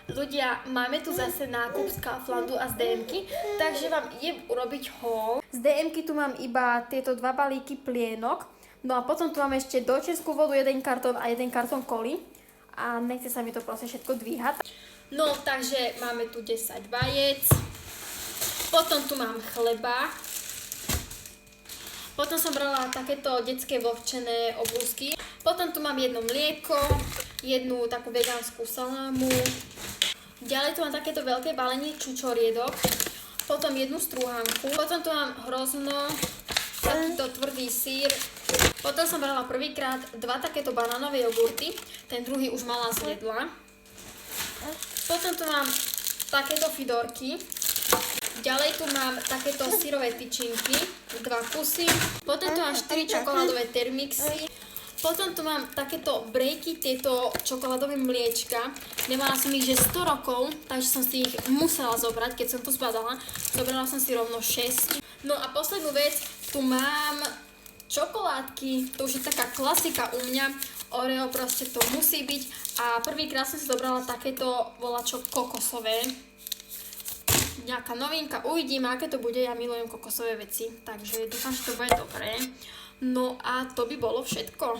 Ľudia, máme tu zase nákup z Kauflandu a z DM-ky, takže vám idem urobiť haul. Z DM-ky tu mám iba tieto 2 balíky plienok, no a potom tu mám ešte dočerskú vodu, 1 kartón a 1 kartón koly a nechce sa mi to proste všetko dvíhať. No, takže máme tu 10 vajec, potom tu mám chleba, potom som brala takéto detské vlhčené obrúsky, potom tu mám jedno mlieko, jednu takú vegánsku salámu, ďalej tu mám takéto veľké balenie čučoriedok, potom jednu strúhanku, potom tu mám hrozno, takýto tvrdý sír, potom som brala prvýkrát 2 takéto banánové jogurty, ten druhý už mala zjedla, potom tu mám takéto fidorky, ďalej tu mám takéto syrové tyčinky, 2 kusy, potom tu mám 4 čokoládové termixy, potom tu mám takéto breaky, tieto čokoládové mliečka. Nemala som ich že 100 rokov, takže som si ich musela zobrať, keď som to zbadala. Zobrala som si rovno 6. No a poslednú vec, tu mám čokoládky, to už je taká klasika u mňa. Oreo proste to musí byť. A prvýkrát som si zobrala takéto volačo kokosové. Nejaká novinka, uvidíme, aké to bude, ja milujem kokosové veci, takže dúfam, že to bude dobré. No a to by bolo všetko.